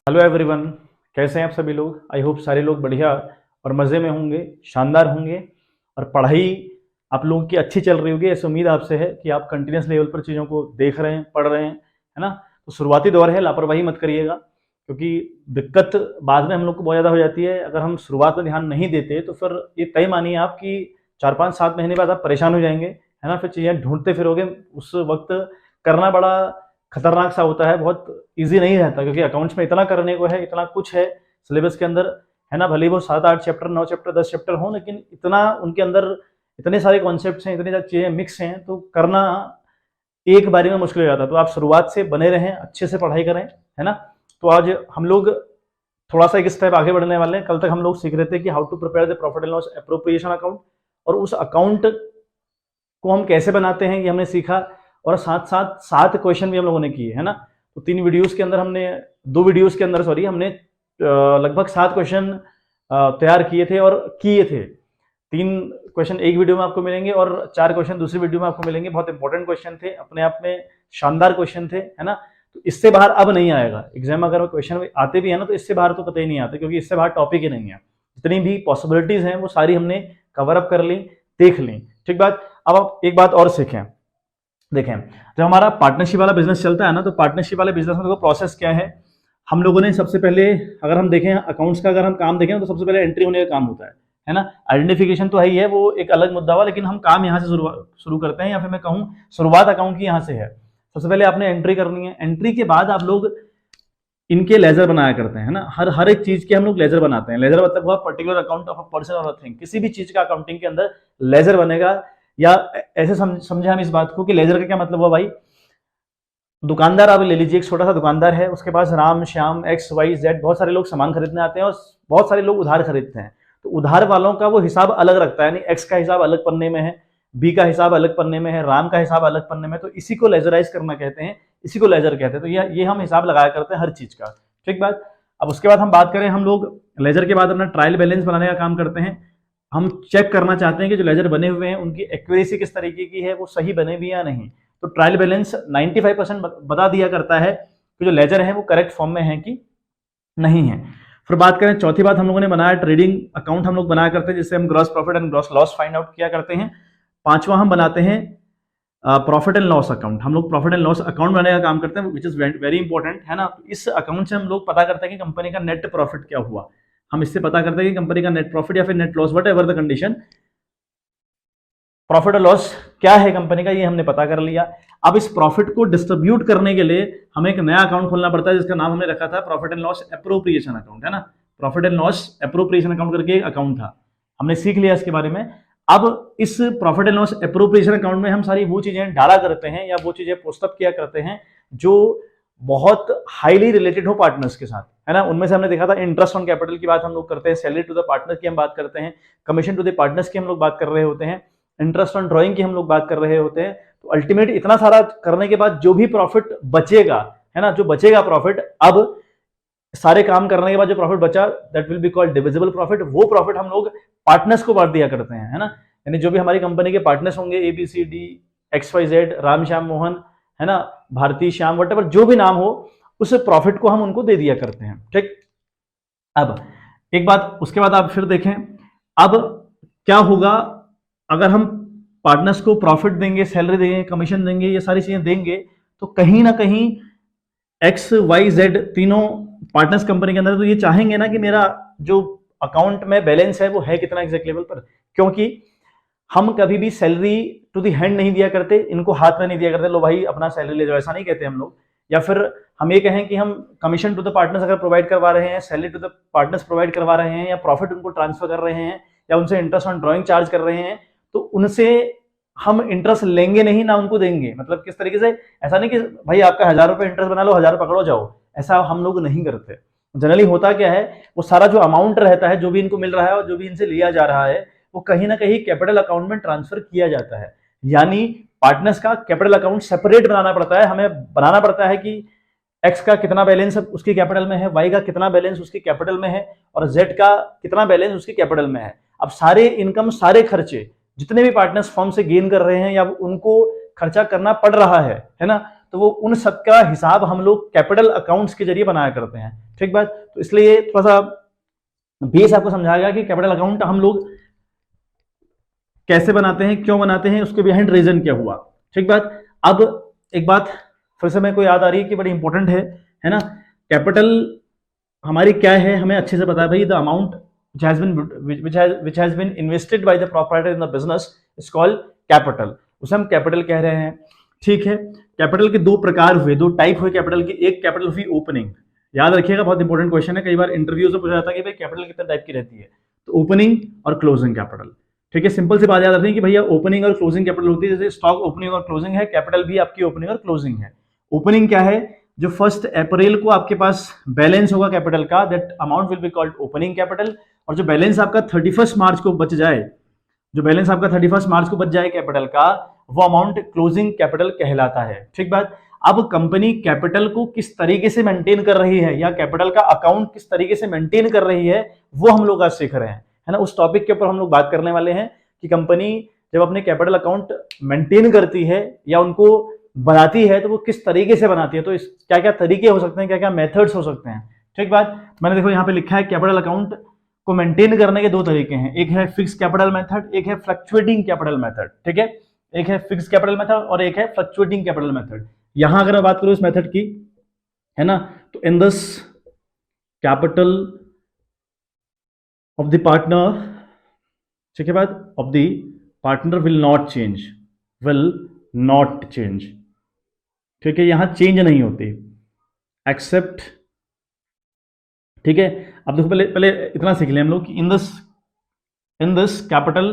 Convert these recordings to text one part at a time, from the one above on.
Hello everyone, कैसे हैं आप सभी लोग। आई होप सारे लोग बढ़िया और मज़े में होंगे, शानदार होंगे और पढ़ाई आप लोगों की अच्छी चल रही होगी। ऐसी उम्मीद आपसे है कि आप कंटिन्यूस लेवल पर चीज़ों को देख रहे हैं, पढ़ रहे हैं, है ना। तो शुरुआती दौर है, लापरवाही मत करिएगा, क्योंकि दिक्कत बाद में हम लोग को बहुत ज़्यादा हो जाती है। अगर हम शुरुआत में ध्यान नहीं देते तो फिर ये तय मानिए आप कि 4-5-7 महीने बाद आप परेशान हो जाएंगे, है ना। फिर चीज़ें ढूंढते फिरोगे, उस वक्त करना बड़ा खतरनाक सा होता है, बहुत इजी नहीं रहता, क्योंकि अकाउंट्स में इतना करने को है, इतना कुछ है सिलेबस के अंदर, है ना। भले ही वो 7-8 चैप्टर, 9 चैप्टर, 10 चैप्टर हो, लेकिन इतना उनके अंदर इतने सारे कॉन्सेप्ट्स हैं, इतनी सारी चीज़ें मिक्स हैं, तो करना एक बारी में मुश्किल हो जाता है। तो आप शुरुआत से बने रहें, अच्छे से पढ़ाई करें, है ना। तो आज हम लोग थोड़ा सा एक स्टेप आगे बढ़ने वाले हैं। कल तक हम लोग सीख रहे थे कि how to prepare the profit and loss appropriation account, और उस अकाउंट को हम कैसे बनाते हैं ये हमने सीखा, और साथ साथ 7 क्वेश्चन भी हम लोगों ने किए, है ना। तो 2 वीडियोस के अंदर हमने लगभग 7 क्वेश्चन तैयार किए थे और किए थे। 3 क्वेश्चन एक वीडियो में आपको मिलेंगे और 4 क्वेश्चन दूसरी वीडियो में आपको मिलेंगे। बहुत इंपॉर्टेंट क्वेश्चन थे, अपने आप में शानदार क्वेश्चन थे, है ना। तो इससे बाहर अब नहीं आएगा एग्जाम। अगर क्वेश्चन आते भी है ना, तो इससे बाहर तो कतई नहीं आते, क्योंकि इससे बाहर टॉपिक ही नहीं है। जितनी भी पॉसिबिलिटीज हैं वो सारी हमने कवर अप कर ली, देख ली, ठीक बात। अब आप एक बात और सीखें, देखें, जब हमारा पार्टनरशिप वाला बिजनेस चलता है ना, तो पार्टनरशिप वाले बिजनेस में देखो प्रोसेस क्या है। हम लोगों ने सबसे पहले, अगर हम देखें अकाउंट्स का, अगर हम काम देखें तो सबसे पहले एंट्री होने का काम होता है ना। आइडेंटिफिकेशन तो है ही है, वो एक अलग मुद्दा हुआ, लेकिन हम काम यहाँ से शुरू करते हैं, या फिर मैं कहूँ शुरुआत अकाउंट की यहाँ से है। सबसे पहले आपने एंट्री करनी है, एंट्री के बाद आप लोग इनके लेजर बनाया करते हैं ना। हर एक चीज के हम लोग लेजर बनाते हैं। लेजर मतलब हुआ particular account of a person और अ थिंग। किसी भी चीज का अकाउंटिंग के अंदर लेजर बनेगा, या ऐसे समझे हम इस बात को कि लेजर का क्या मतलब हुआ भाई। दुकानदार आप ले लीजिए, एक छोटा सा दुकानदार है, उसके पास राम श्याम XYZ बहुत सारे लोग सामान खरीदने आते हैं, और बहुत सारे लोग उधार खरीदते हैं। तो उधार वालों का वो हिसाब अलग रखता है, यानी एक्स का हिसाब अलग पन्ने में है, बी का हिसाब अलग पन्ने में है, राम का हिसाब अलग पन्ने में। तो इसी को लेजराइज करना कहते हैं, इसी को लेजर कहते हैं। तो ये हम हिसाब लगाया करते हैं हर चीज का, ठीक बात। अब उसके बाद हम बात करें, हम लोग लेजर के बाद अपना ट्रायल बैलेंस बनाने का काम करते हैं। हम चेक करना चाहते हैं कि जो लेजर बने हुए हैं उनकी एक्यूरेसी किस तरीके की है, वो सही बने भी या नहीं। तो ट्रायल बैलेंस 95% बता दिया करता है कि जो लेजर है वो करेक्ट फॉर्म में है कि नहीं है। फिर बात करें, चौथी बात हम लोगों ने बनाया ट्रेडिंग अकाउंट हम लोग बनाया करते हैं, जिससे हम gross profit and gross loss find out किया करते हैं। पांचवा हम बनाते हैं प्रॉफिट एंड लॉस अकाउंट। हम लोग प्रॉफिट एंड लॉस अकाउंट बनाने का काम करते हैं, विच इज वेरी इंपॉर्टेंट, है ना। इस अकाउंट से हम लोग पता करते हैं कि कंपनी का नेट प्रॉफिट क्या हुआ। हम इससे पता करते हैं कि कंपनी का नेट प्रॉफिट या फिर net loss, what ever the condition, profit और लॉस क्या है कंपनी का, ये हमने पता कर लिया। अब इस प्रॉफिट को डिस्ट्रीब्यूट करने के लिए हमें एक नया अकाउंट खोलना पड़ता है, जिसका नाम हमने रखा था profit and loss appropriation account, है ना। Profit and loss appropriation account करके एक अकाउंट था, हमने सीख लिया इसके बारे में। अब इस profit and loss appropriation account में हम सारी वो चीजें डाला करते हैं, या वो चीजें पोस्टअप किया करते हैं जो बहुत हाईली रिलेटेड हो पार्टनर्स के साथ, है ना। उनमें से हमने देखा था इंटरेस्ट ऑन कैपिटल की बात हम लोग करते हैं, सैलरी टू द पार्टनर की हम बात करते हैं, कमीशन टू द पार्टनर्स की हम लोग बात कर रहे होते हैं, इंटरेस्ट ऑन ड्राइंग की हम लोग बात कर रहे होते हैं। तो अल्टीमेट इतना सारा करने के बाद जो भी प्रॉफिट बचेगा, है ना, जो बचेगा प्रॉफिट, अब सारे काम करने के बाद जो प्रॉफिट बचा, that will be called divisible profit. वो प्रॉफिट हम लोग पार्टनर्स को बांट दिया करते हैं, है ना। यानी जो भी हमारी कंपनी के पार्टनर्स होंगे, ABCD XYZ, राम श्याम मोहन, है ना, भारती श्याम, वटेवर जो भी नाम हो, उस प्रॉफिट को हम उनको दे दिया करते हैं, ठीक। अब एक बात, उसके बाद आप फिर देखें, अब क्या होगा अगर हम पार्टनर्स को प्रॉफिट देंगे, सैलरी देंगे, कमीशन देंगे, ये सारी चीजें देंगे, तो कहीं ना कहीं XYZ तीनों पार्टनर्स कंपनी के अंदर तो ये चाहेंगे ना कि मेरा जो अकाउंट में बैलेंस है वो है कितना एग्जैक्ट लेवल पर, क्योंकि हम कभी भी सैलरी टू दी हैंड नहीं दिया करते, इनको हाथ में नहीं दिया करते, लो भाई अपना सैलरी ले जाओ, ऐसा नहीं कहते हम लोग। या फिर हम ये कहें कि हम कमीशन टू द पार्टनर्स अगर प्रोवाइड करवा रहे हैं, salary to the partners provide करवा रहे हैं, या प्रॉफिट उनको ट्रांसफर कर रहे हैं, या उनसे इंटरेस्ट ऑन ड्राइंग चार्ज कर रहे हैं, तो उनसे हम इंटरेस्ट लेंगे नहीं, ना उनको देंगे। मतलब किस तरीके से, ऐसा नहीं कि भाई आपका 1000 रुपए इंटरेस्ट बना लो, 1000 पकड़ो जाओ, ऐसा हम लोग नहीं करते। जनरली होता क्या है, वो सारा जो अमाउंट रहता है, जो भी इनको मिल रहा है और जो भी इनसे लिया जा रहा है, वो कहीं ना कहीं कैपिटल अकाउंट में ट्रांसफर किया जाता है। यानी पार्टनर्स का कैपिटल अकाउंट सेपरेट बनाना पड़ता है, हमें बनाना पड़ता है कि एक्स का कितना बैलेंस उसकी कैपिटल में है, वाई का कितना बैलेंस उसकी कैपिटल में है, और जेड का कितना बैलेंस उसकी कैपिटल में है। अब सारे इनकम, सारे खर्चे जितने भी पार्टनर्स फर्म से गेन कर रहे हैं या उनको खर्चा करना पड़ रहा है ना, तो वो उन सब का हिसाब हम लोग कैपिटल अकाउंट्स के जरिए बनाया करते हैं। ठीक बात, तो इसलिए थोड़ा सा बेस आपको समझाया गया कि कैपिटल अकाउंट हम लोग कैसे बनाते हैं, क्यों बनाते हैं, उसके बिहाइंड रीजन क्या हुआ। ठीक बात। अब एक बात फिर से मेरे को याद आ रही है कि बड़ी इंपॉर्टेंट है ना। कैपिटल हमारी क्या है, हमें अच्छे से पता है भाई। The amount which has been invested by the proprietor in the business is called capital, उसे हम कैपिटल कह रहे हैं। ठीक है, कैपिटल के दो प्रकार हुए, दो टाइप हुए कैपिटल के। एक कैपिटल हुई ओपनिंग, याद रखिएगा, बहुत इंपॉर्टेंट क्वेश्चन है, कई बार इंटरव्यू से पूछा जाता है कि भाई कैपिटल कितने टाइप की रहती है, तो ओपनिंग और क्लोजिंग कैपिटल। ठीक है, सिंपल सी बात याद रखनी कि भैया ओपनिंग और क्लोजिंग कैपिटल होती है, जैसे स्टॉक ओपनिंग और क्लोजिंग है, कैपिटल भी आपकी ओपनिंग और क्लोजिंग है। ओपनिंग क्या है, जो 1 अप्रैल को आपके पास बैलेंस होगा कैपिटल का, that amount will be called opening capital. और जो बैलेंस आपका 31 मार्च को बच जाए, जो बैलेंस आपका 31 मार्च को बच जाए कैपिटल का, वो अमाउंट क्लोजिंग कैपिटल कहलाता है। ठीक बात। अब कंपनी कैपिटल को किस तरीके से मेंटेन कर रही है, या कैपिटल का अकाउंट किस तरीके से मेंटेन कर रही है, वो हम लोग आज सीख रहे हैं, है ना। उस टॉपिक के ऊपर हम लोग बात करने वाले हैं कि कंपनी जब अपने कैपिटल अकाउंट मेंटेन करती है या उनको बनाती है, तो वो किस तरीके से बनाती है, तो इस क्या क्या तरीके हो सकते हैं, क्या क्या मेथड्स हो सकते हैं। ठीक बात। मैंने देखो यहाँ पे लिखा है कैपिटल अकाउंट को मेंटेन करने के दो तरीके हैं, एक है फिक्स कैपिटल मेथड, एक है फ्लक्चुएटिंग कैपिटल मेथड। ठीक है, एक है फिक्स कैपिटल मेथड और एक है फ्लक्चुएटिंग कैपिटल मेथड। यहां अगर मैं बात करूं इस मेथड की, है ना, तो in this capital of the partner, ठीक है बात, of the partner will not change. ठीक है, यहां चेंज नहीं होती एक्सेप्ट। ठीक है, अब देखो पहले पहले इतना सीख लें हम लोग कि in this capital,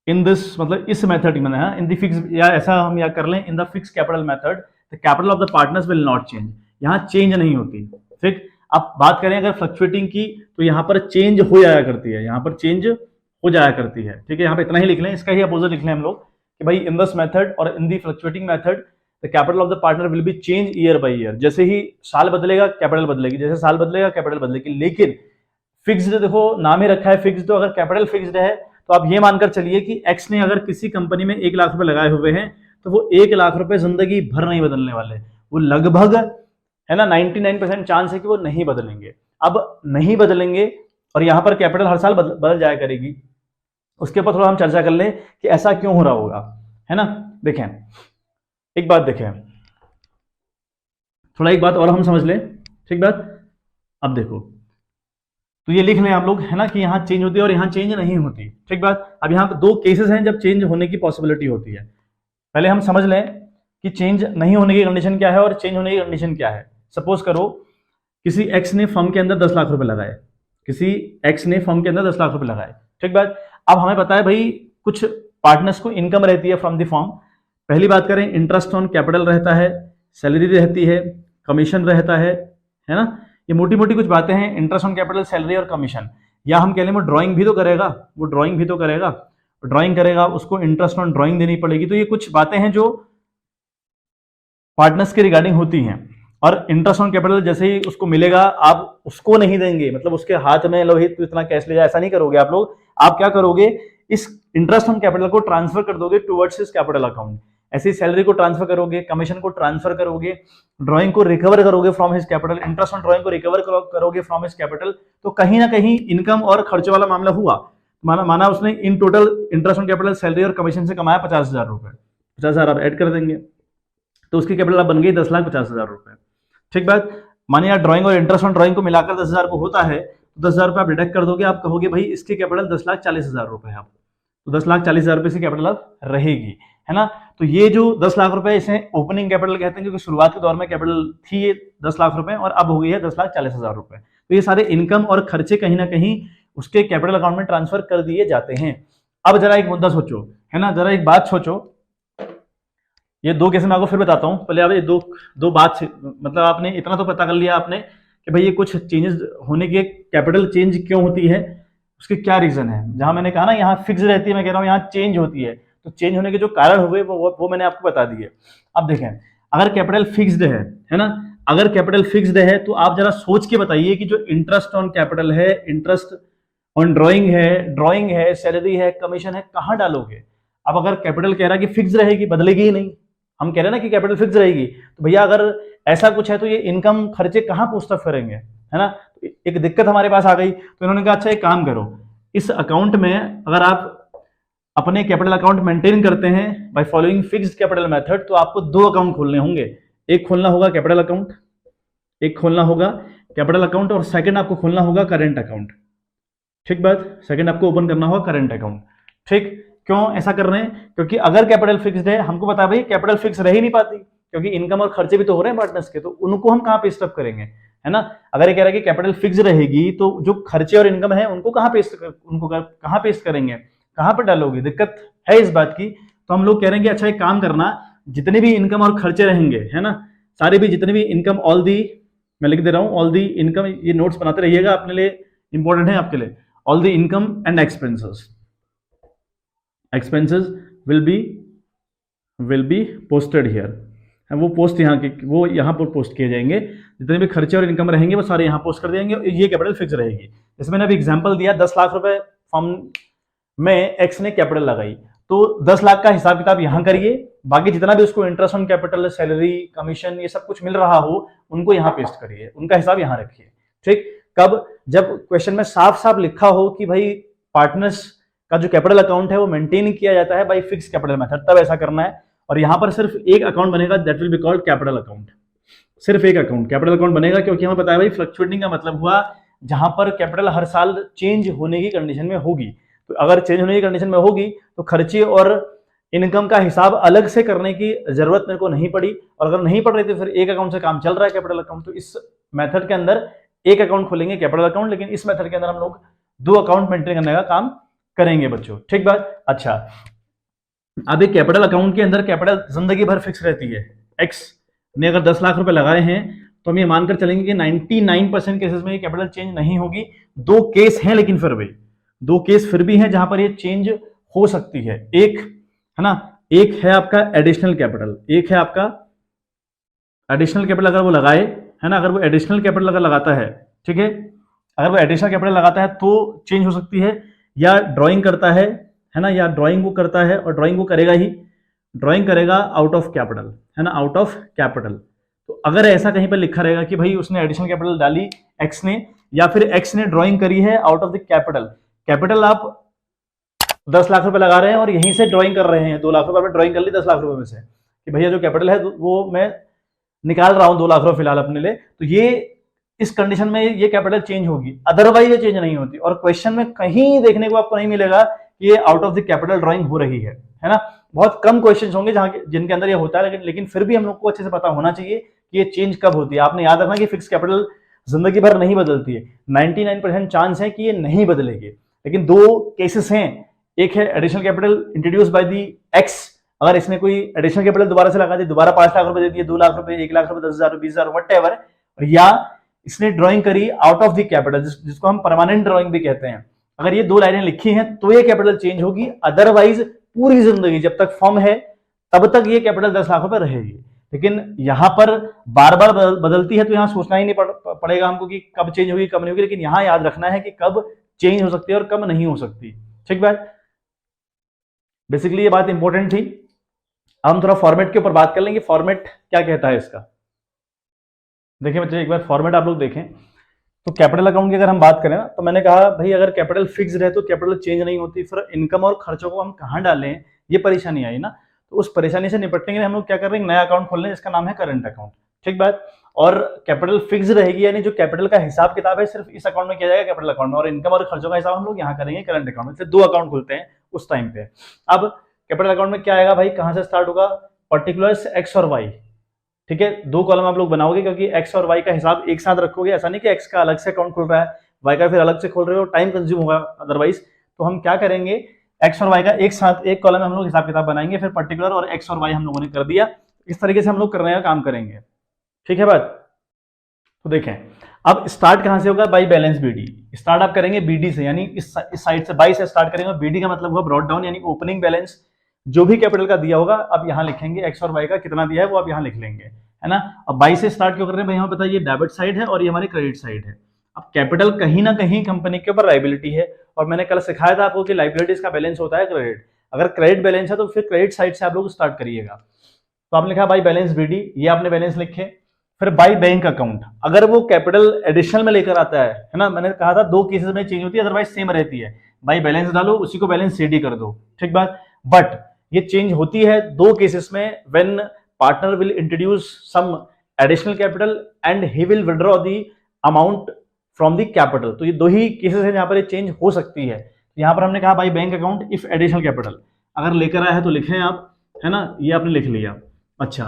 in this मतलब इस मेथड में है, इन द फिक्स, या ऐसा हम या कर लें, in the fix capital method the capital of the partners will not change. यहां चेंज नहीं होती। ठीक, अब बात करें अगर फ्लक्चुएटिंग की, तो यहां पर चेंज हो जाया करती है, यहां पर चेंज हो जाया करती है। ठीक है, यहां पे इतना ही लिख लें, इसका ही अपोजिट लिख लें हम लोग कि भाई इन दिस मेथड और in the fluctuating method the capital of the partner will be change year by year. जैसे ही साल बदलेगा कैपिटल बदलेगी, जैसे साल बदलेगा कैपिटल बदलेगी। लेकिन फिक्स्ड, देखो नाम ही रखा है फिक्स्ड, तो अगर कैपिटल फिक्स्ड है तो आप ये मानकर चलिए कि एक्स ने अगर किसी कंपनी में 1 लाख रुपए लगाए हुए हैं, तो वो 1 लाख रुपए जिंदगी भर नहीं बदलने वाले, वो लगभग, है ना, 99% चांस है कि वो नहीं बदलेंगे। अब नहीं बदलेंगे और यहां पर कैपिटल हर साल बदल जाया करेगी, उसके ऊपर थोड़ा हम चर्चा कर लें कि ऐसा क्यों हो रहा होगा, है ना। देखें एक बात, देखें थोड़ा एक बात और हम समझ लें। ठीक बात। अब देखो, तो ये लिख लें आप लोग, है ना, कि यहां चेंज होती है और यहां चेंज नहीं होती। ठीक बात। अब यहां पे दो केसेस हैं जब चेंज होने की पॉसिबिलिटी होती है। पहले हम समझ लें कि चेंज नहीं होने की कंडीशन क्या है और चेंज होने की कंडीशन क्या है। सपोज करो किसी एक्स ने फर्म के अंदर 10 लाख रुपए लगाए, किसी एक्स ने फर्म के अंदर 10 लाख रुपए लगाए। ठीक बात। अब हमें पता है भाई कुछ पार्टनर्स को इनकम रहती है फ्रॉम द फर्म। पहली बात करें, इंटरेस्ट ऑन कैपिटल रहता है, सैलरी रहती है, कमीशन रहता है ना। ये मोटी मोटी कुछ बातें हैं, इंटरेस्ट ऑन कैपिटल, सैलरी और कमीशन। या हम कह लें वो ड्राइंग भी तो करेगा, वो ड्राइंग भी तो करेगा, ड्राइंग करेगा, उसको इंटरेस्ट ऑन ड्राइंग देनी पड़ेगी। तो ये कुछ बातें हैं जो पार्टनर्स के रिगार्डिंग होती हैं। और इंटरेस्ट ऑन कैपिटल जैसे ही उसको मिलेगा, आप उसको नहीं देंगे, मतलब उसके हाथ में लो तू इतना कैश ले जा, ऐसा नहीं करोगे आप लोग। आप क्या करोगे, इस इंटरेस्ट ऑन कैपिटल को ट्रांसफर कर दोगे टुवर्ड्स हिज कैपिटल अकाउंट। ऐसे सैलरी को ट्रांसफर करोगे, कमीशन को ट्रांसफर करोगे, ड्राइंग को रिकवर करोगे from his capital, interest on drawing को रिकवर करोगे फ्रॉम हिज कैपिटल। तो कहीं ना कहीं इनकम और खर्चे वाला मामला हुआ। माना उसने in total interest on capital, salary और कमीशन से कमाया 50,000 रुपए, 50,000 आप ऐड कर देंगे तो उसकी कैपिटल अब बन गई 10,50,000 रुपए। ठीक बात। मानिए यार ड्राइंग और इंटरेस्ट ऑन ड्राइंग को मिलाकर 10,000 को होता है, तो 10,000 रुपए आप डिडक्ट कर दोगे, आप कहोगे भाई इसकी कैपिटल 10,40,000 रुपए है। तो 10,40,000 रुपए से कैपिटल अब रहेगी, है ना। तो ये जो 10 लाख रुपए, इसे ओपनिंग कैपिटल कहते हैं, क्योंकि शुरुआत के दौर में कैपिटल थी ये 10 लाख रुपए और अब हो गई है 10,40,000 रुपए। तो ये सारे इनकम और खर्चे कहीं ना कहीं उसके कैपिटल अकाउंट में ट्रांसफर कर दिए जाते हैं। अब जरा एक मुद्दा सोचो, है ना, जरा एक बात सोचो। ये दो केस मैं आपको फिर बताता हूं, पहले आप ये दो बात, मतलब आपने इतना तो पता कर लिया आपने कि भाई ये कुछ चेंजेस होने के, कैपिटल चेंज क्यों होती है, उसके क्या रीजन है। जहां मैंने कहा ना यहाँ फिक्स रहती है, मैं कह रहा हूं यहाँ चेंज होती है, तो चेंज होने के जो कारण हुए वो मैंने आपको बता दिए। अब देखें, अगर कैपिटल फिक्स्ड है ना, अगर कैपिटल फिक्स्ड है तो आप जरा सोच के बताइए कि जो इंटरेस्ट ऑन कैपिटल है, इंटरेस्ट ऑन ड्राइंग है, सैलरी है, कमीशन है, कहां डालोगे। अब अगर कैपिटल कह रहा है कि फिक्स रहेगी, बदलेगी ही नहीं, हम कह रहे हैं ना कि कैपिटल फिक्स रहेगी, तो भैया अगर ऐसा कुछ है तो ये इनकम खर्चे कहाँ पुस्तक करेंगे, है ना। एक दिक्कत हमारे पास आ गई, तो इन्होंने कहा अच्छा एक काम करो, इस अकाउंट में अगर आप अपने कैपिटल अकाउंट मेंटेन करते हैं by following fixed capital method, तो आपको दो अकाउंट खोलने होंगे। एक खोलना होगा कैपिटल अकाउंट, एक खोलना होगा कैपिटल अकाउंट, और सेकंड आपको खोलना होगा करंट अकाउंट। ठीक बात, सेकंड आपको ओपन करना होगा करंट अकाउंट। ठीक, क्यों ऐसा कर रहे हैं? क्योंकि अगर कैपिटल फिक्स्ड है, हमको पता है भाई कैपिटल फिक्स रह ही नहीं पाती, क्योंकि इनकम और खर्चे भी तो हो रहे हैं पार्टनर्स के, तो उनको हम कहां पे स्टॉप करेंगे, है ना। अगर ये कह रहा है कि कैपिटल फिक्स रहेगी, तो जो खर्चे और इनकम है उनको कहां पेस्ट करेंगे, कहां पर डालोगे? दिक्कत है इस बात की। तो हम लोग कह रहे हैं कि अच्छा एक काम करना, जितने भी इनकम और खर्चे रहेंगे, है ना, सारे भी जितने भी इनकम, ऑल दी, मैं लिख दे रहा हूं ऑल दी इनकम, ये नोट्स बनाते रहिएगा, अपने लिए इंपॉर्टेंट है आपके लिए। All the income and expenses will be posted here, वो पोस्ट यहाँ के, वो यहाँ पर पोस्ट किए जाएंगे। जितने भी खर्चे और इनकम रहेंगे वो सारे यहाँ पोस्ट कर देंगे, ये कैपिटल फिक्स रहेगी। जैसे मैंने अभी एग्जांपल दिया, 10 लाख रुपए फॉर्म में एक्स ने कैपिटल लगाई, तो 10 लाख का हिसाब किताब यहाँ करिए, बाकी जितना भी उसको interest on capital, salary, commission, ये सब कुछ मिल रहा हो, उनको यहाँ पेस्ट करिए, उनका हिसाब यहाँ रखिए। ठीक, कब? जब क्वेश्चन में साफ साफ लिखा हो कि भाई पार्टनर्स का जो कैपिटल अकाउंट है वो मेंटेन किया जाता है बाय फिक्स कैपिटल मेथड, तब ऐसा करना है। और यहां पर सिर्फ एक अकाउंट बनेगा, that will be called capital account. सिर्फ एक अकाउंट कैपिटल अकाउंट बनेगा, क्योंकि हमें पता है भाई फ्लक्चुएटिंग का मतलब हुआ जहां पर कैपिटल हर साल चेंज होने की कंडीशन में होगी। तो अगर चेंज होने की कंडीशन में होगी तो खर्चे और इनकम का हिसाब अलग से करने की जरूरत मेरे को नहीं पड़ी, और अगर नहीं पड़ रही तो फिर एक अकाउंट से काम चल रहा है कैपिटल अकाउंट। तो इस मेथड के अंदर एक अकाउंट खोलेंगे कैपिटल अकाउंट, लेकिन इस मेथड के अंदर हम लोग दो अकाउंट मेंटेन करने का काम करेंगे बच्चों। ठीक बात। अच्छा, अब एक कैपिटल अकाउंट के अंदर कैपिटल जिंदगी भर फिक्स रहती है। एक्स ने अगर 10 लाख रुपए लगाए हैं, तो हम ये मानकर चलेंगे कि 99% केसेस में ये कैपिटल चेंज नहीं होगी। दो केस हैं, लेकिन फिर भी दो केस फिर भी हैं जहां पर ये चेंज हो सकती है। एक है ना, एक है आपका एडिशनल कैपिटल, एक है आपका एडिशनल कैपिटल। अगर वो लगाए, है ना, अगर वो एडिशनल कैपिटल अगर लगाता है, ठीक है, अगर वो एडिशनल कैपिटल लगाता है तो चेंज हो सकती है, या ड्राइंग करता है ना, या ड्राइंग वो करता है, और ड्राइंग वो करेगा ही, ड्राइंग करेगा आउट ऑफ कैपिटल, है ना, आउट ऑफ कैपिटल। तो अगर ऐसा कहीं पर लिखा रहेगा कि भाई उसने एडिशनल कैपिटल डाली एक्स ने, या फिर एक्स ने ड्राइंग करी है out of the capital, capital आप 10 लाख रुपए लगा रहे हैं और यहीं से ड्राइंग कर रहे हैं, 2 लाख रुपए में ड्राइंग कर ली 10 लाख रुपए में से, कि भैया जो कैपिटल है वो मैं निकाल रहा हूं 2 लाख रुपए फिलहाल अपने लिए, तो ये इस कंडीशन में ये कैपिटल चेंज होगी, अदरवाइज ये चेंज नहीं होती। और क्वेश्चन में कहीं देखने को आपको नहीं मिलेगा कि ये out of the capital drawing हो रही है ना। बहुत कम क्वेश्चंस होंगे जहां जिनके अंदर ये होता है, लेकिन फिर भी हम लोग को अच्छे से पता होना चाहिए कि ये चेंज कब होती है। आपने याद रखना कि फिक्स कैपिटल जिंदगी भर नहीं बदलती है, 99% चांस है कि ये नहीं बदलेगी, लेकिन दो केसेस हैं। एक है additional capital introduce by the x, अगर इसने कोई एडिशनल कैपिटल दोबारा से लगा दी, दोबारा 5 लाख रुपए दे दिए, 2 लाख रुपए, 1 लाख रुपए, 10,000, 20,000, व्हाटएवर, या इसने ड्राइंग करी आउट ऑफ द कैपिटल, जिसको हम परमानेंट ड्राइंग भी कहते हैं। अगर ये दो लाइनें लिखी हैं तो ये कैपिटल चेंज होगी, अदरवाइज पूरी जिंदगी जब तक फॉर्म है तब तक ये कैपिटल 10 लाख रुपए रहेगी। लेकिन यहां पर बार बार बदलती है, तो यहां सोचना ही नहीं पड़ेगा हमको कि कब चेंज होगी कब नहीं होगी, लेकिन यहां याद रखना है कि कब चेंज हो सकती है और कब नहीं हो सकती। ठीक बात, बेसिकली ये बात इंपॉर्टेंट थी। हम थोड़ा फॉर्मेट के ऊपर बात कर लेंगे, फॉर्मेट क्या कहता है इसका। देखिए बच्चे, एक बार फॉर्मेट आप लोग देखें तो कैपिटल अकाउंट की अगर हम बात करें ना, तो मैंने कहा भाई अगर कैपिटल फिक्स रहे तो कैपिटल चेंज नहीं होती, फिर इनकम और खर्चों को हम कहां डालें, ये परेशानी आई ना। तो उस परेशानी से निपटने के लिए हम लोग क्या कर रहे हैं, नया अकाउंट खोल रहे हैं, इसका नाम है करंट अकाउंट। ठीक बात। और कैपिटल फिक्स रहेगी, यानी जो कैपिटल का हिसाब किताब है सिर्फ इस अकाउंट में किया जाएगा, कैपिटल अकाउंट में, और इनकम और खर्चों का हिसाब हम लोग यहाँ करेंगे करंट अकाउंट में। दो अकाउंट खुलते हैं उस टाइम पे। अब कैपिटल अकाउंट में क्या आएगा भाई, कहां से स्टार्ट होगा, पर्टिकुलर्स एक्स और वाई। ठीक है, दो कॉलम आप लोग बनाओगे, क्योंकि एक्स और वाई का हिसाब एक साथ रखोगे, ऐसा नहीं कि एक्स का अलग से अकाउंट खुल रहा है, वाई का फिर अलग से खोल रहे हो, टाइम कंज्यूम होगा अदरवाइज। तो हम क्या करेंगे, एक्स और वाई का एक साथ एक कॉलम में हम लोग हिसाब किताब बनाएंगे, फिर पर्टिकुलर और एक्स और वाई हम लोगों ने कर दिया। इस तरीके से हम लोग करने का काम करेंगे। ठीक है बात। तो देखें, अब स्टार्ट कहां से होगा, बाई बैलेंस बीडी। स्टार्ट आप करेंगे बीडी से, यानी इस साइड से बाई से स्टार्ट करेंगे। बीडी का मतलब हुआ ब्रॉड डाउन, यानी ओपनिंग बैलेंस जो भी कैपिटल का दिया होगा अब यहां लिखेंगे, एक्स और वाई का कितना दिया है वो आप यहां लिख लेंगे, है ना। अब बाई से स्टार्ट क्यों कर रहे हैं भाई, हमें पता है ये डेबिट साइड है और ये हमारी क्रेडिट साइड है। अब कैपिटल कहीं ना कहीं कंपनी के ऊपर लायबिलिटी है, और मैंने कल सिखाया था आपको कि लायबिलिटीज का बैलेंस होता है क्रेडिट। अगर क्रेडिट बैलेंस है तो फिर क्रेडिट साइड से आप लोग स्टार्ट करिएगा। तो आपने लिखा बाई बैलेंस बीडी, ये आपने बैलेंस लिखे। फिर बाई बैंक अकाउंट, अगर वो कैपिटल एडिशनल में लेकर आता है ना, मैंने कहा था 2 केसेस में चेंज होती है, अदरवाइज सेम रहती है। बाई बैलेंस डालो, उसी को बैलेंस सीडी कर दो, ठीक बात। बट ये चेंज होती है 2 केसेस में, when partner will introduce some additional capital and he will withdraw the amount from the capital. तो ये 2 ही केसेस है जहां पर ये चेंज हो सकती है। यहां पर हमने कहा by bank account if additional capital, अगर लेकर आया है तो लिखें आप, है ना, ये आपने लिख लिया। अच्छा,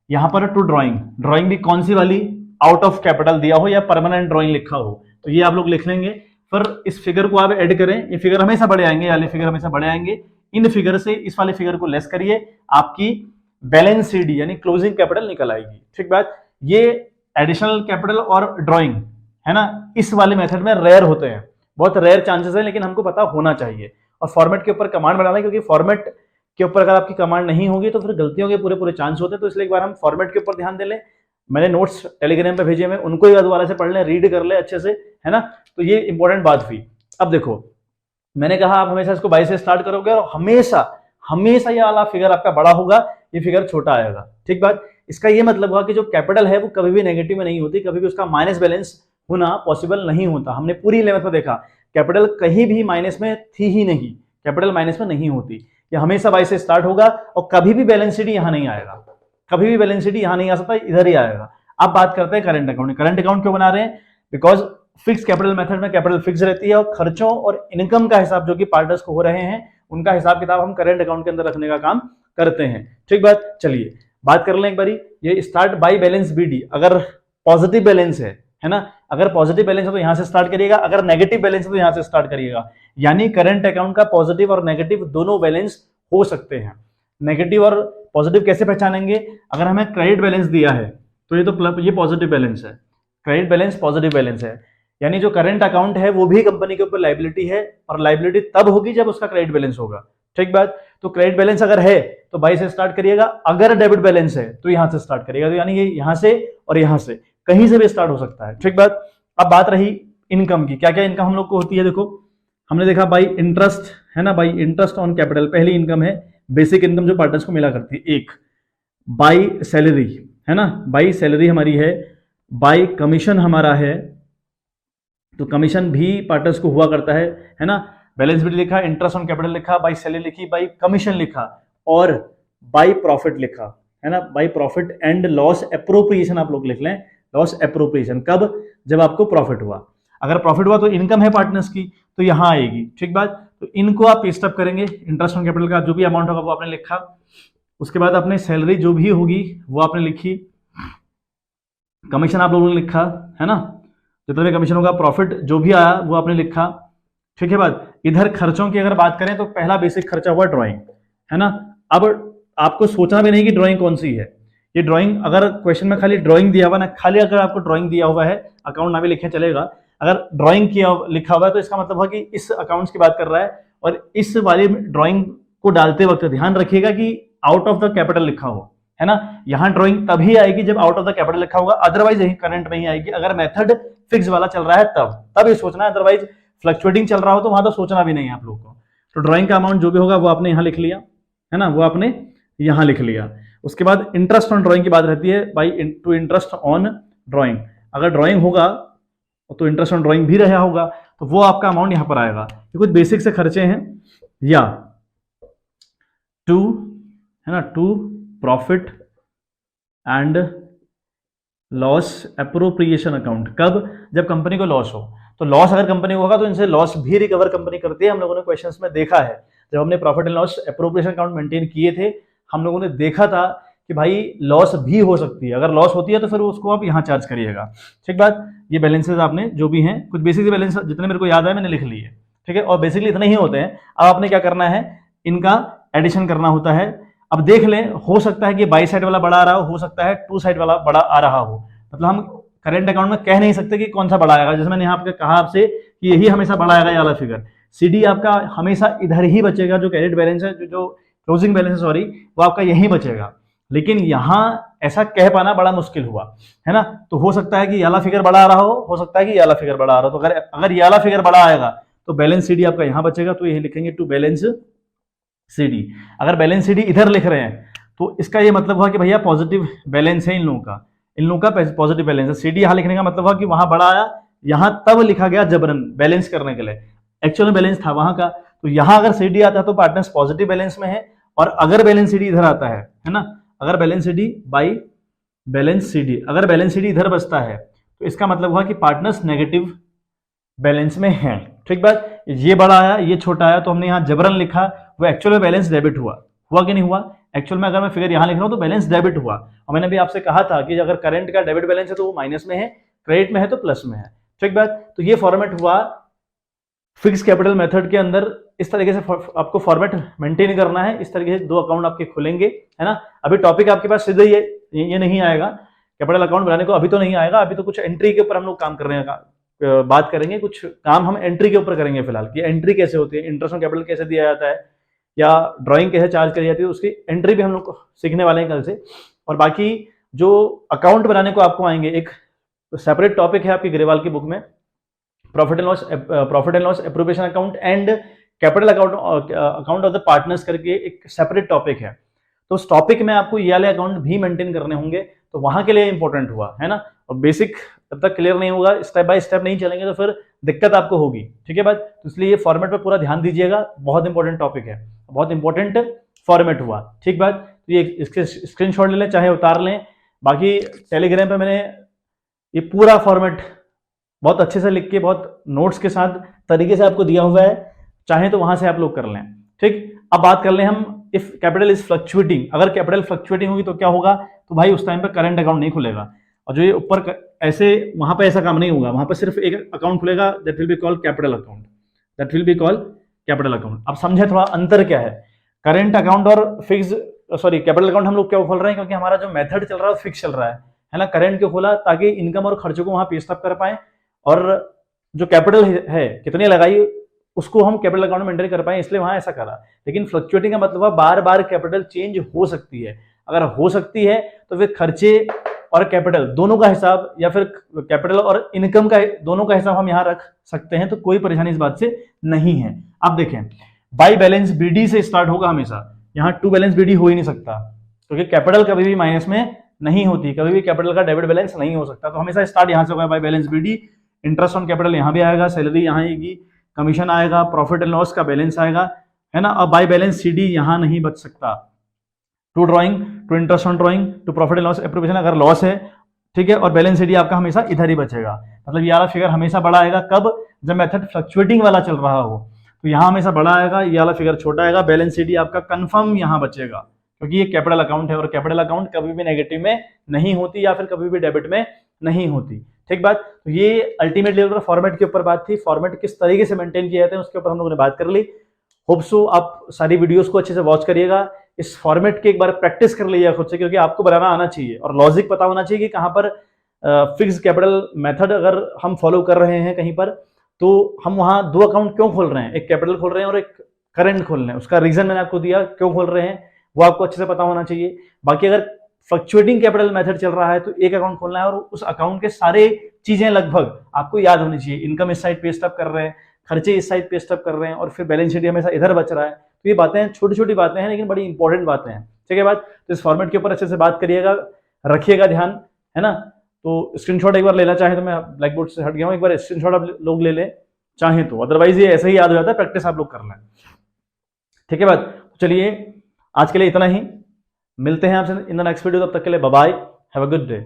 यहां पर टू ड्राइंग, ड्राइंग भी कौन सी वाली, आउट ऑफ कैपिटल दिया हो या परमानेंट ड्राइंग लिखा हो, तो ये आप लोग लिख लेंगे। फिर इस फिगर को आप ऐड करें, ये फिगर हमेशा बड़े आएंगे, वाले फिगर हमेशा बड़े आएंगे। इन फिगर से इस वाले फिगर को लेस करिए, आपकी बैलेंस सीडी यानी क्लोजिंग कैपिटल निकल आएगी, ठीक बात। ये एडिशनल कैपिटल और ड्राइंग है ना, इस वाले मेथड में रेयर होते हैं, बहुत रेयर चांसेस है, लेकिन हमको पता होना चाहिए। और फॉर्मेट के ऊपर कमांड बनाना है, क्योंकि फॉर्मेट के ऊपर अगर आपकी कमांड नहीं होगी तो फिर गलतियों के पूरे पूरे चांस होते हैं। तो इसलिए एक बार हम फॉर्मेट के ऊपर ध्यान दे लें। मैंने नोट्स टेलीग्राम पे भेजे हैं, उनको ही दोबारा से पढ़ लें, रीड कर ले अच्छे से, है ना। तो ये इंपॉर्टेंट बात हुई। अब देखो, मैंने कहा आप हमेशा इसको 22 से स्टार्ट करोगे और हमेशा हमेशा ये वाला फिगर आपका बड़ा होगा, ये फिगर छोटा आएगा, ठीक बात। इसका ये मतलब हुआ कि जो कैपिटल है वो कभी भी नेगेटिव में नहीं होती, कभी भी उसका माइनस बैलेंस होना पॉसिबल नहीं होता। हमने पूरी 11th में देखा कैपिटल कहीं भी माइनस में थी ही नहीं, कैपिटल माइनस में नहीं होती, ये हमेशा 22 से स्टार्ट होगा और कभी भी बैलेंस शीट यहां नहीं आएगा, कभी भी बैलेंस शीट यहां नहीं आ सकता, इधर ही आएगा। अब बात करते हैं करंट अकाउंट। करंट अकाउंट क्यों बना रहे हैं, बिकॉज फिक्स कैपिटल मेथड में कैपिटल फिक्स रहती है और खर्चों और इनकम का हिसाब जो कि पार्टनर्स को हो रहे हैं उनका हिसाब किताब हम करंट अकाउंट के अंदर रखने का काम करते हैं, ठीक बात। चलिए बात कर लें एक बारी, ये स्टार्ट बाई बैलेंस बीडी, अगर पॉजिटिव बैलेंस है ना, अगर पॉजिटिव बैलेंस है तो यहां से स्टार्ट करिएगा, अगर नेगेटिव बैलेंस है तो यहां से स्टार्ट करिएगा। यानी करंट अकाउंट का पॉजिटिव और नेगेटिव दोनों बैलेंस हो सकते हैं। नेगेटिव और पॉजिटिव कैसे पहचानेंगे, अगर हमें क्रेडिट बैलेंस दिया है तो ये पॉजिटिव बैलेंस है, क्रेडिट बैलेंस पॉजिटिव बैलेंस है, यानी जो करंट अकाउंट है वो भी कंपनी के ऊपर लायबिलिटी है और लायबिलिटी तब होगी जब उसका क्रेडिट बैलेंस होगा, ठीक बात। तो क्रेडिट बैलेंस अगर है तो 22 से स्टार्ट करिएगा, अगर डेबिट बैलेंस है तो यहां से स्टार्ट करिएगा, तो यानी ये यहां से और यहां से कहीं से भी स्टार्ट हो सकता है, ठीक बात। अब बात रही इनकम की, क्या क्या इनकम हम लोग को होती है, देखो हमने देखा बाई इंटरेस्ट, है ना, बाई इंटरेस्ट ऑन कैपिटल पहली इनकम है, बेसिक इनकम जो पार्टनर्स को मिला करती है। एक बाई सैलरी, है ना, बाई सैलरी हमारी है, बाई कमीशन हमारा है, तो कमीशन भी पार्टनर्स को हुआ करता है ना। बैलेंस शीट लिखा, इंटरेस्ट ऑन कैपिटल लिखा, बाई सैलरी लिखी, बाई कमीशन लिखा और बाई प्रॉफिट लिखा, है ना, by profit and loss appropriation आप लोग लिख लें, लॉस एप्रोप्रिएशन कब, जब आपको प्रॉफिट हुआ। अगर प्रॉफिट हुआ तो इनकम है पार्टनर्स की तो यहां आएगी, ठीक बात। तो इनको आप पेस्ट अप करेंगे, इंटरेस्ट ऑन कैपिटल का जो भी अमाउंट होगा वो आपने लिखा, उसके बाद आपने सैलरी जो भी होगी वो आपने लिखी, कमीशन आप लोगों ने लिखा, है ना, जितना भी कमीशन होगा, प्रॉफिट जो भी आया वो आपने लिखा, ठीक है बात। इधर खर्चों की अगर बात करें तो पहला बेसिक खर्चा हुआ ड्राइंग, है ना। अब आपको सोचना भी नहीं कि ड्राइंग कौन सी है, ये ड्राइंग अगर क्वेश्चन में खाली ड्राइंग दिया हुआ ना, खाली अगर आपको ड्राइंग दिया हुआ है, अकाउंट ना भी लिखे चलेगा, अगर ड्राइंग किया लिखा हुआ है तो इसका मतलब है कि इस अकाउंट्स की बात कर रहा है। और इस वाली ड्राइंग को डालते वक्त ध्यान रखिएगा कि आउट ऑफ द कैपिटल लिखा हो, है ना। यहां ड्राइंग तभी आएगी जब आउट ऑफ द कैपिटल लिखा होगा, अदरवाइज यही करंट में ही आएगी। अगर मेथड फिक्स वाला चल रहा है तब ये सोचना है, अदरवाइज फ्लक्चुएटिंग चल रहा हो तो वहां तो सोचना भी नहीं है आप लोगों को। तो ड्राइंग का अमाउंट जो भी होगा वो आपने यहां लिख लिया, है ना, वो आपने यहां लिख लिया। उसके बाद इंटरेस्ट ऑन ड्राइंग की बात रहती है, by two interest on drawing, अगर ड्राइंग होगा तो इंटरेस्ट ऑन ड्राइंग भी रहा होगा तो वो आपका अमाउंट यहां पर आएगा। ये कुछ बेसिक से खर्चे हैं। या टू, है ना, to profit and loss appropriation account, कब, जब कंपनी को लॉस हो। तो लॉस अगर कंपनी को होगा तो इनसे लॉस भी रिकवर कंपनी करती है, हम लोगों ने क्वेश्चंस में देखा है। जब हमने profit and loss appropriation account maintain किए थे, हम लोगों ने देखा था कि भाई लॉस भी हो सकती है, अगर लॉस होती है तो फिर उसको आप यहां चार्ज करिएगा, ठीक बात। ये बैलेंसेस आपने जो भी हैं, कुछ बेसिक बैलेंस जितने मेरे को याद है मैंने लिख लिए, ठीक है, और बेसिकली इतने ही होते हैं। अब आपने क्या करना है, इनका एडिशन करना होता है। अब देख लें, हो सकता है कि बाई साइड वाला बड़ा आ रहा हो सकता है टू साइड वाला बड़ा आ रहा हो, मतलब हम करंट अकाउंट में कह नहीं सकते कि कौन सा बड़ा आएगा। जैसे मैंने यहाँ पे कहा आपसे कि यही हमेशा बड़ा आएगा, ये वाला फिगर। सीडी आपका हमेशा इधर ही बचेगा, जो क्रेडिट बैलेंस है, जो क्लोजिंग बैलेंस है, सॉरी, वो आपका यही बचेगा। लेकिन यहां ऐसा कह पाना बड़ा मुश्किल हुआ, है ना। तो हो सकता है कि ये वाला फिगर बड़ा आ रहा हो सकता है कि ये वाला फिगर बड़ा आ रहा हो। तो अगर ये वाला फिगर बड़ा आएगा तो बैलेंस सीडी आपका यहां बचेगा, तो यही लिखेंगे टू बैलेंस सीडी। अगर बैलेंस सीडी इधर लिख रहे हैं तो इसका ये मतलब हुआ कि भैया पॉजिटिव बैलेंस है इन लोगों का पॉजिटिव बैलेंस है। CD यहाँ लिखने का मतलब हुआ कि वहां बड़ा आया, यहाँ तब लिखा गया जबरन बैलेंस करने के लिए, एक्चुअल में बैलेंस था वहां का। तो यहाँ अगर CD आता है तो पार्टनर्स पॉजिटिव बैलेंस में है, और अगर बैलेंस CD इधर आता है ना, अगर balance CD by balance CD, अगर बैलेंस CD इधर बचता है तो इसका मतलब हुआ कि पार्टनर्स नेगेटिव बैलेंस में है। ठीक बात, ये बड़ा आया ये छोटा आया, तो हमने यहाँ जबरन लिखा, वो एक्चुअल में बैलेंस डेबिट हुआ कि नहीं हुआ? एक्चुअल में अगर मैं फिगर यहाँ लिख रहा हूँ तो बैलेंस डेबिट हुआ। और मैंने भी आपसे कहा था कि अगर करंट का डेबिट बैलेंस है तो वो माइनस में है, क्रेडिट में है तो प्लस में है। ठीक बात, तो ये फॉर्मेट हुआ फिक्स कैपिटल मेथड के अंदर। इस तरीके से आपको फॉर्मेट मेंटेन करना है, इस तरीके से दो अकाउंट आपके खुलेंगे, है ना। अभी टॉपिक आपके पास सीधे ये नहीं आएगा कैपिटल अकाउंट बनाने को, अभी तो नहीं आएगा, अभी तो कुछ एंट्री के ऊपर हम लोग काम कर रहे हैं, बात करेंगे, कुछ काम हम एंट्री के ऊपर करेंगे फिलहाल, कि एंट्री कैसे होती है, इंटरेस्ट ऑन कैपिटल कैसे दिया जाता है, या ड्राइंग कैसे चार्ज करी जाती है, उसकी एंट्री भी हम लोग सीखने वाले हैं कल से। और बाकी जो अकाउंट बनाने को आपको आएंगे, एक सेपरेट टॉपिक है आपकी ग्रेवाल की बुक में, profit and loss appropriation account and capital account of the partners करके एक सेपरेट टॉपिक है। तो उस टॉपिक में आपको ये वाले अकाउंट भी मेंटेन करने होंगे, तो वहां के लिए इंपॉर्टेंट हुआ, है ना। और बेसिक जब तक क्लियर नहीं होगा, स्टेप बाय स्टेप नहीं चलेंगे तो फिर दिक्कत आपको होगी। ठीक है बात, तो इसलिए ये फॉर्मेट पे पूरा ध्यान दीजिएगा, बहुत इंपॉर्टेंट टॉपिक है, बहुत इंपॉर्टेंट फॉर्मेट हुआ। ठीक बात, तो ये इसके स्क्रीनशॉट ले लें चाहे उतार लें। बाकी टेलीग्राम पे मैंने ये पूरा फॉर्मेट बहुत अच्छे से लिख के बहुत नोट्स के साथ तरीके से आपको दिया हुआ है, चाहे तो वहां से आप लोग कर लें। ठीक, अब बात कर लें हम, इफ कैपिटल इज फ्लक्चुएटिंग, अगर कैपिटल फ्लक्चुएटिंग होगी तो क्या होगा, तो भाई उस टाइम पे करंट अकाउंट नहीं खुलेगा, और जो ये ऊपर ऐसे वहां पे ऐसा काम नहीं होगा, वहां पे सिर्फ एक अकाउंट खुलेगा, that will be called capital account, that will be called capital account. अब समझे थोड़ा अंतर क्या है करंट अकाउंट और फिक्स, सॉरी कैपिटल अकाउंट हम लोग क्यों खोल रहे हैं, क्योंकि हमारा जो मेथड चल रहा है फिक्स चल रहा है ना। करंट क्यों खोला, ताकि इनकम और खर्चों को वहां पे स्टॉप कर पाए, और जो कैपिटल है कितनी लगाई उसको हम कैपिटल अकाउंट में मेंटेन कर पाए, इसलिए वहां ऐसा करा। लेकिन फ्लक्चुएटिंग का मतलब बार बार कैपिटल चेंज हो सकती है, अगर हो सकती है तो फिर खर्चे और कैपिटल दोनों का हिसाब, या फिर कैपिटल और इनकम का दोनों का हिसाब हम यहां रख सकते हैं, तो कोई परेशानी इस बात से नहीं है। अब देखें, बाई बैलेंस बीडी से स्टार्ट होगा हमेशा, यहां टू बैलेंस बीडी हो ही नहीं सकता, क्योंकि कैपिटल कभी भी माइनस में नहीं होती, कभी भी कैपिटल का डेबिट बैलेंस नहीं हो सकता, तो हमेशा स्टार्ट यहां से होगा by balance BD. Interest on capital यहां भी आएगा, सैलरी यहां आएगी, कमीशन आएगा, प्रॉफिट एंड लॉस का बैलेंस आएगा, है ना। अब बाई बैलेंस सीडी यहां नहीं बच सकता, to drawing, to interest on drawing, to profit and loss appropriation अगर लॉस है, ठीक है, और बैलेंस सीडी आपका हमेशा इधर ही बचेगा। मतलब ये वाला फिगर हमेशा बड़ा आएगा, कब, जब मेथड फ्लक्चुएटिंग वाला चल रहा हो, तो यहां हमेशा बड़ा आएगा, ये वाला फिगर छोटा आएगा, बैलेंस सीडी आपका कंफर्म यहां बचेगा, क्योंकि ये कैपिटल अकाउंट है, और कैपिटल अकाउंट कभी भी नेगेटिव में नहीं होती, या फिर कभी भी डेबिट में नहीं होती। ठीक बात, तो ये अल्टीमेट लेवल पर फॉर्मेट के ऊपर बात थी, फॉर्मेट किस तरीके से मेंटेन किए जाते हैं उसके ऊपर हम लोगों ने बात कर ली। होप सो आप सारी वीडियोस को अच्छे से वॉच करिएगा, इस फॉर्मेट की एक बार प्रैक्टिस कर लीजिएगा खुद से, क्योंकि आपको बनाना आना चाहिए और लॉजिक पता होना चाहिए कि कहां पर फिक्स कैपिटल मेथड अगर हम फॉलो कर रहे हैं कहीं पर, तो हम वहां दो अकाउंट क्यों खोल रहे हैं, एक कैपिटल खोल रहे हैं और एक करंट खोल रहे हैं, उसका रीजन मैंने आपको दिया क्यों खोल रहे हैं, वो आपको अच्छे से पता होना चाहिए। बाकी अगर फ्लक्चुएटिंग कैपिटल मेथड चल रहा है तो एक अकाउंट खोलना है, और उस अकाउंट के सारे चीजें लगभग आपको याद होनी चाहिए, इनकम इस साइड पे स्टॉप कर रहे हैं, खर्चे इस साइड पे स्टॉप कर रहे हैं, और फिर बैलेंस शीट हमेशा इधर बच रहा है। तो ये बातें छोटी छोटी बातें हैं, लेकिन बड़ी इंपॉर्टेंट बातें हैं। ठीक है बात, तो इस फॉर्मेट के ऊपर अच्छे से बात करिएगा, रखिएगा ध्यान, है ना। तो स्क्रीनशॉट एक बार लेना चाहे तो, मैं ब्लैक बोर्ड से हट गया हूँ, एक बार स्क्रीनशॉट आप लोग ले लें चाहे तो, अदरवाइज ये ऐसे ही याद हो जाता है, प्रैक्टिस आप लोग कर लें। ठीक है बात, चलिए आज के लिए इतना ही, मिलते हैं आपसे इन द नेक्स्ट वीडियो, तब तक के लिए bye bye, have a good day.